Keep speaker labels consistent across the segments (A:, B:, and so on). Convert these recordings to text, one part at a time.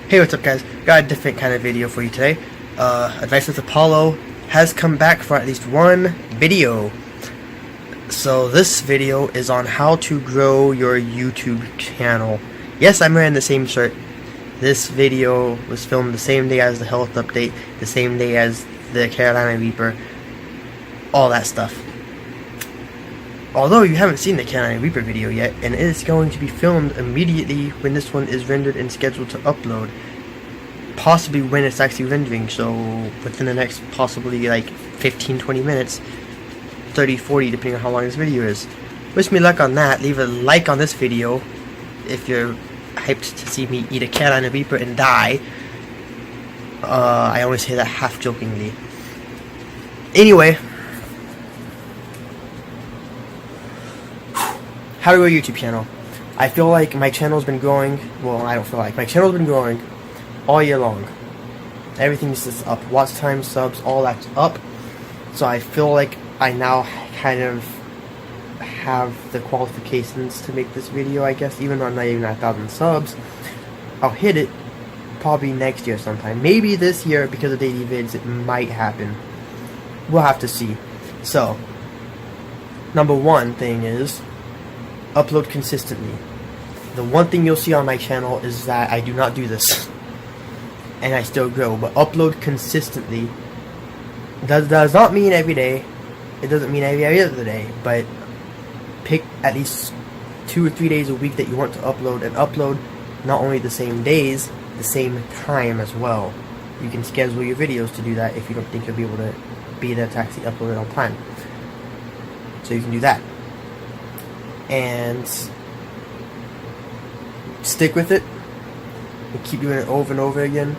A: Hey, what's up guys? Got a different kind of video for you today. Advice with Apollo has come back for at least one video. So this video is on how to grow your YouTube channel. Yes, I'm wearing the same shirt. This video was filmed the same day as the health update, the same day as the Carolina Reaper, all that stuff. Although you haven't seen the Carolina Reaper video yet, and it is going to be filmed immediately when this one is rendered and scheduled to upload. Possibly when it's actually rendering, so within the next possibly like 15-20 minutes, 30-40 depending on how long this video is. Wish me luck on that. Leave a like on this video if you're hyped to see me eat a Carolina Reaper and die. I always say that half jokingly. Anyway, how to grow a YouTube channel. I feel like my channel's been growing. Well, I don't feel like my channel's been growing all year long. Everything's just up. Watch time, subs, all that's up. So I feel like I now kind of have the qualifications to make this video, I guess. Even though I'm not even at 1,000 subs, I'll hit it probably next year sometime. Maybe this year because of daily vids, it might happen. We'll have to see. So, number one thing is upload consistently. The one thing you'll see on my channel is that I do not do this. And I still grow, but upload consistently. Does not mean every day. It doesn't mean every other day, but pick at least 2 or 3 days a week that you want to upload, and upload not only the same days, the same time as well. You can schedule your videos to do that if you don't think you'll be able to be there to actually upload it on time. So you can do that. And stick with it and keep doing it over and over again.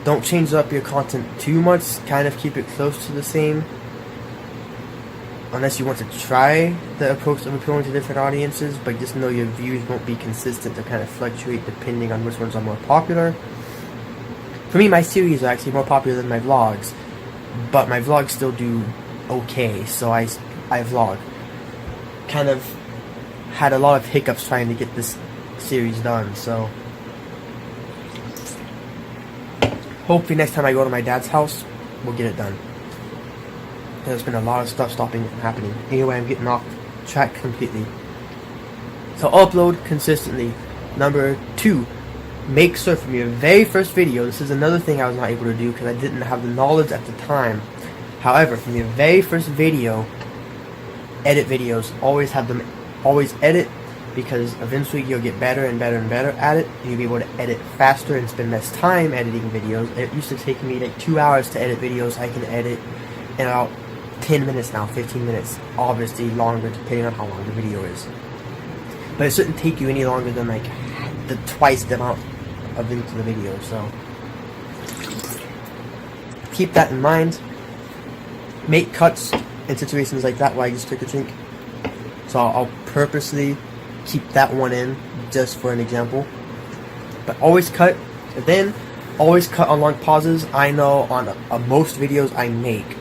A: Don't change up your content too much, kind of keep it close to the same, unless you want to try the approach of appealing to different audiences, but just know your views won't be consistent. They'll kind of fluctuate depending on which ones are more popular. For me, my series are actually more popular than my vlogs, but my vlogs still do okay, so I vlog. Kind of had a lot of hiccups trying to get this series done, so hopefully next time I go to my dad's house, we'll get it done. There's been a lot of stuff stopping it from happening. Anyway, I'm getting off track completely. So upload consistently. Number 2, make sure from your very first video, this is another thing I was not able to do because I didn't have the knowledge at the time. However, from your very first video, edit videos. Always edit, because eventually you'll get better and better and better at it, and you'll be able to edit faster and spend less time editing videos. It used to take me like 2 hours to edit videos. I can edit in about 10 minutes now, 15 minutes, obviously longer depending on how long the video is. But it shouldn't take you any longer than like twice the amount of into the video, so keep that in mind. Make cuts in situations like that while I just took a drink. So I'll purposely keep that one in just for an example. But always cut, and then always cut on long pauses. I know on most videos I make,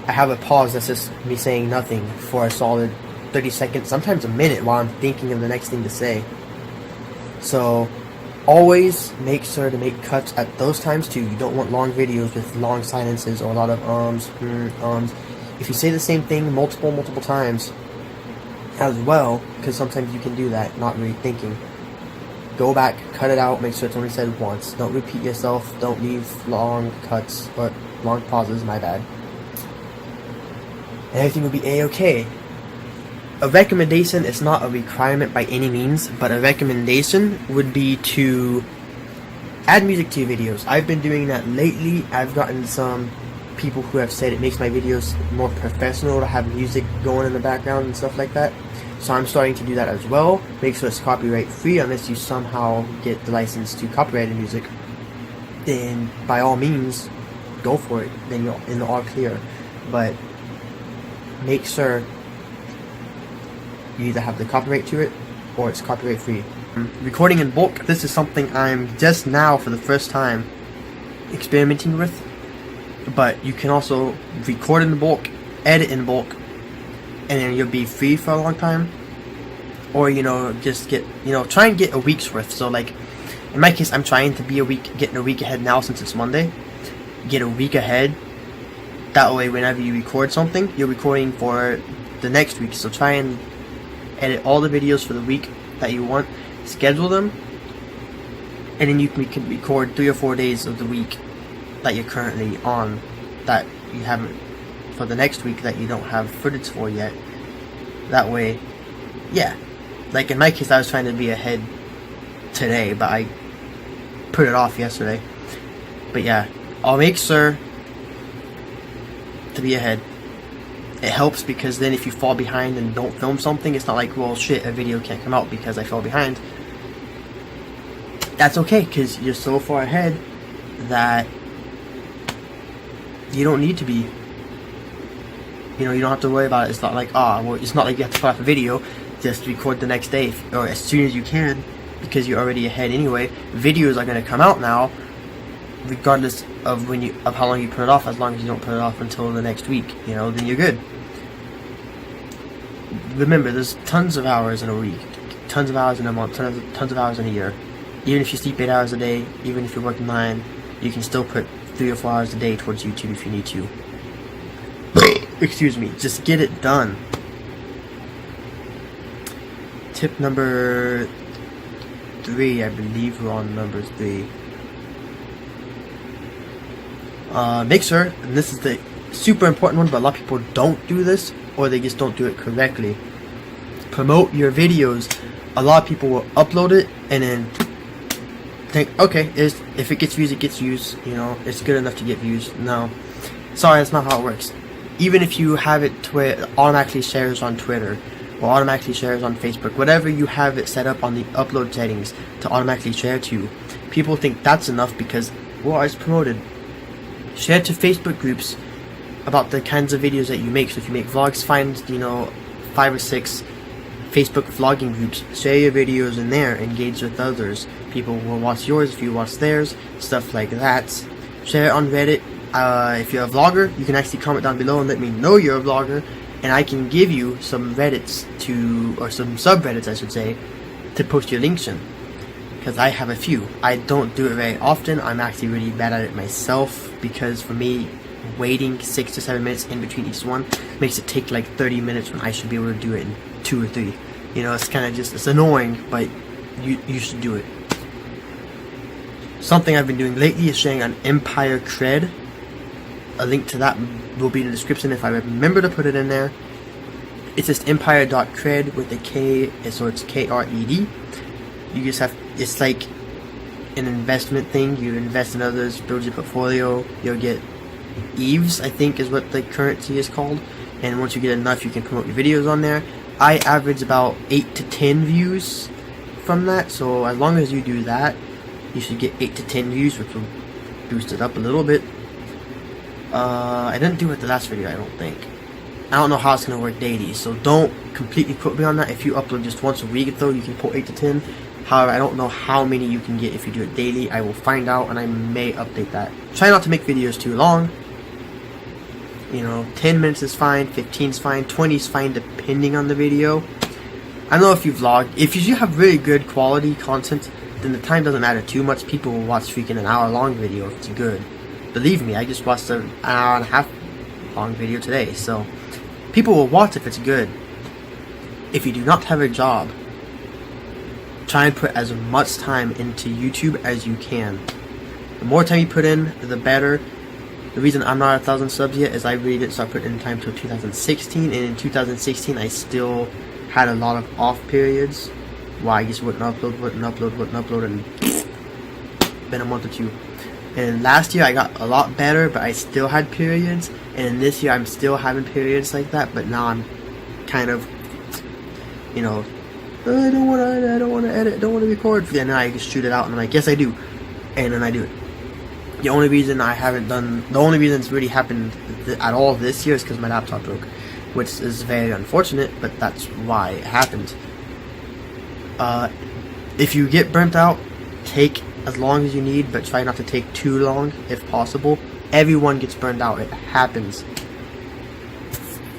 A: I have a pause that's just me saying nothing for a solid 30 seconds, sometimes a minute, while I'm thinking of the next thing to say. So always make sure to make cuts at those times too. You don't want long videos with long silences or a lot of ums. If you say the same thing multiple times as well, because sometimes you can do that, not really thinking, go back, cut it out, make sure it's only said once. Don't repeat yourself, don't leave long cuts, or long pauses, my bad. And everything will be a-okay. A recommendation is not a requirement by any means, but a recommendation would be to add music to your videos. I've been doing that lately. I've gotten some people who have said it makes my videos more professional to have music going in the background and stuff like that. So I'm starting to do that as well. Make sure it's copyright free, unless you somehow get the license to copyrighted music. Then by all means, go for it. Then you're in the all clear. But make sure you either have the copyright to it or it's copyright free. Recording in bulk, this is something I'm just now for the first time experimenting with. But you can also record in bulk, edit in bulk, and then you'll be free for a long time. Or, just get, try and get a week's worth. So like In my case, I'm trying to be getting a week ahead now since it's Monday. Get a week ahead. That way, whenever you record something, you're recording for the next week. So try and edit all the videos for the week that you want, schedule them, and then you can record 3 or 4 days of the week that you're currently on that you haven't, for the next week that you don't have footage for yet. That way, yeah. Like in my case, I was trying to be ahead today, but I put it off yesterday. But yeah, I'll make sure to be ahead. It helps because then if you fall behind and don't film something, it's not like, well, shit, a video can't come out because I fell behind. That's okay, because you're so far ahead that you don't need to be. You know, you don't have to worry about it. It's not like, well, it's not like you have to put up a video. Just record the next day, or as soon as you can, because you're already ahead anyway. Videos are going to come out now, regardless of how long you put it off. As long as you don't put it off until the next week, you know, then you're good. Remember, there's tons of hours in a week, tons of hours in a month, tons of hours in a year. Even if you sleep 8 hours a day, even if you're working 9, you can still put 3 or 4 hours a day towards YouTube if you need to. Excuse me, just get it done. Tip number 3, I believe we're on number 3. Make sure, and this is the super important one, but a lot of people don't do this, or they just don't do it correctly. Promote your videos. A lot of people will upload it and then think, okay, if it gets views, it gets views. You know, it's good enough to get views. No, sorry, that's not how it works. Even if you have it to where it automatically shares on Twitter or automatically shares on Facebook, whatever you have it set up on the upload settings to automatically share to, people think that's enough because, well, it's promoted. Share to Facebook groups about the kinds of videos that you make. So if you make vlogs, find, 5 or 6 Facebook vlogging groups. Share your videos in there. Engage with others. People will watch yours if you watch theirs. Stuff like that. Share it on Reddit. If you're a vlogger, you can actually comment down below and let me know you're a vlogger, and I can give you some Reddits or some subreddits, I should say, to post your links in. Because I have a few. I don't do it very often. I'm actually really bad at it myself, because for me, waiting 6 to 7 minutes in between each one makes it take like 30 minutes when I should be able to do it in 2 or 3. You know, it's kind of just, it's annoying, but you should do it. Something I've been doing lately is sharing on Empire Cred. A link to that will be in the description if I remember to put it in there. It's just empire.cred with a K, so it's K-R-E-D. You just have, it's like an investment thing. You invest in others, build your portfolio, you'll get EVES, I think is what the currency is called. And once you get enough, you can promote your videos on there. I average about 8 to 10 views from that, so as long as you do that, you should get 8 to 10 views, which will boost it up a little bit. I didn't do it the last video, I don't think. I don't know how it's going to work daily, so don't completely quote me on that. If you upload just once a week, though, you can pull 8 to 10. However, I don't know how many you can get if you do it daily. I will find out, and I may update that. Try not to make videos too long. 10 minutes is fine, 15 is fine, 20 is fine, depending on the video. I know if you vlog, if you have really good quality content, then the time doesn't matter too much. People will watch freaking an hour-long video if it's good. Believe me, I just watched an hour and a half long video today, so people will watch if it's good. If you do not have a job, try and put as much time into YouTube as you can. The more time you put in, the better. The reason I'm not at 1,000 subs yet is I really didn't start putting in time until 2016, and in 2016 I still had a lot of off periods where I just wouldn't upload, and been a month or two. And last year I got a lot better, but I still had periods, and this year I'm still having periods like that, but now I'm kind of, I don't want to edit, I don't want to record. Yeah, now I just shoot it out, and I'm like, yes I do, and then I do it. The only reason it's really happened at all this year is because my laptop broke, which is very unfortunate, but that's why it happened. If you get burnt out, take as long as you need, but try not to take too long if possible. Everyone gets burned out. It happens.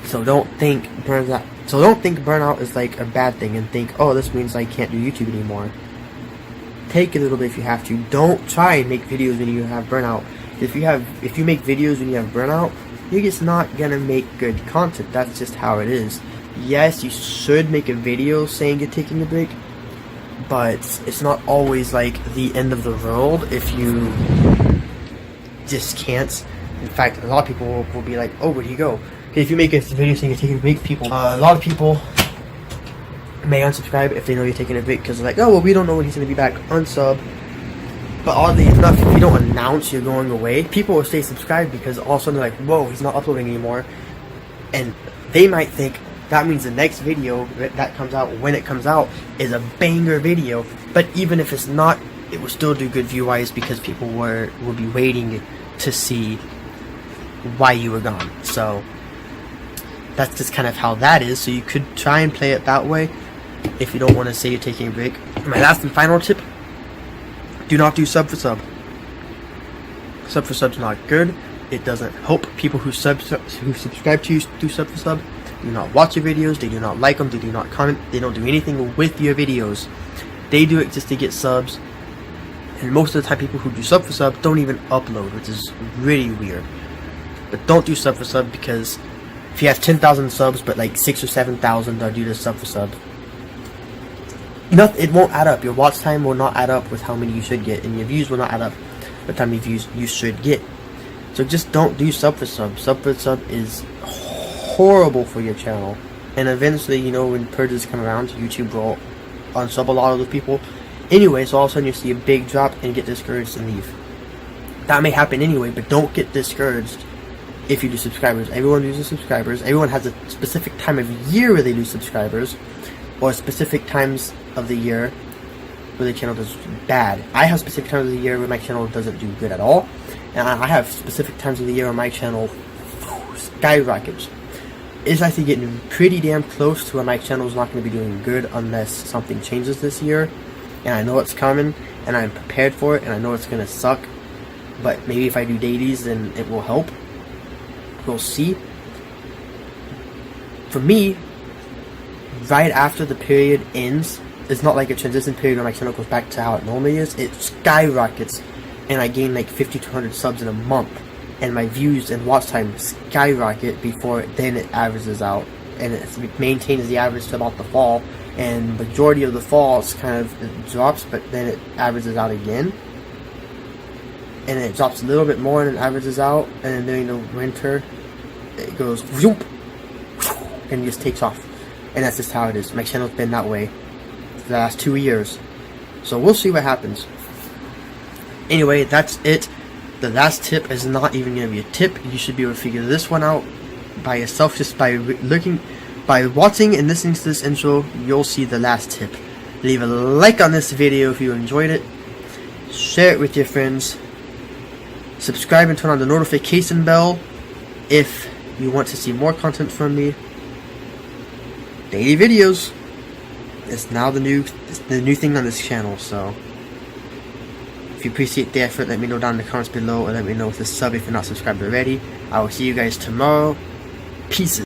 A: So don't think burnout is like a bad thing and think, oh, this means I can't do YouTube anymore. take a little bit if you have to. Don't try and make videos when you have burnout. If you make videos when you have burnout, you're just not gonna make good content. That's just how it is. Yes, you should make a video saying you're taking a break, but it's not always like the end of the world if you just can't. In fact, a lot of people will be like, oh, where do you go? Okay, if you make a video saying you're taking a break, a lot of people may unsubscribe if they know you're taking a break, because they're like, oh, well, we don't know when he's going to be back, unsub. But oddly enough, if you don't announce you're going away, people will stay subscribed because all of a sudden they're like, whoa, he's not uploading anymore. And they might think that means the next video that comes out, when it comes out, is a banger video. But even if it's not, it will still do good view-wise because people will be waiting to see why you were gone. So that's just kind of how that is. So you could try and play it that way if you don't want to say you're taking a break. My last and final tip: do not do sub for sub. Sub for sub's not good. It doesn't help people who subscribe to you do sub for sub. Do not watch your videos. They do not like them. They do not comment. They don't do anything with your videos. They do it just to get subs. And most of the time, people who do sub for sub don't even upload, which is really weird. But don't do sub for sub, because if you have 10,000 subs, but like 6,000 or 7,000 are due to sub for sub, it won't add up. Your watch time will not add up with how many you should get, and your views will not add up with how many views you should get. So just don't do sub for sub. Sub for sub is horrible for your channel. And eventually, you know, when purges come around, YouTube will unsub a lot of those people anyway, so all of a sudden you see a big drop and get discouraged and leave. That may happen anyway, but don't get discouraged if you do subscribers. Everyone uses subscribers. Everyone has a specific time of year where they do subscribers, or specific times of the year where the channel does bad. I have specific times of the year where my channel doesn't do good at all, and I have specific times of the year where my channel skyrockets. It's actually getting pretty damn close to where my channel is not going to be doing good unless something changes this year, and I know it's coming, and I'm prepared for it, and I know it's going to suck, but maybe if I do dailies, then it will help. We'll see. For me, right after the period ends, it's not like a transition period where my channel goes back to how it normally is. It skyrockets, and I gain like 50 to 100 subs in a month, and my views and watch time skyrocket before then it averages out, and it maintains the average to about the fall, and majority of the fall kind of drops, but then it averages out again, and it drops a little bit more and it averages out, and then during the winter it goes whoop, and just takes off. And that's just how it is. My channel's been that way for the last 2 years, so we'll see what happens. Anyway, that's it. The last tip is not even going to be a tip. You should be able to figure this one out by yourself, just by watching and listening to this intro. You'll see the last tip. Leave a like on this video if you enjoyed it. Share it with your friends. Subscribe and turn on the notification bell if you want to see more content from me. Daily videos. It's now the new thing on this channel, so if you appreciate the effort, let me know down in the comments below, and let me know with a sub if you're not subscribed already. I will see you guys tomorrow. Peace.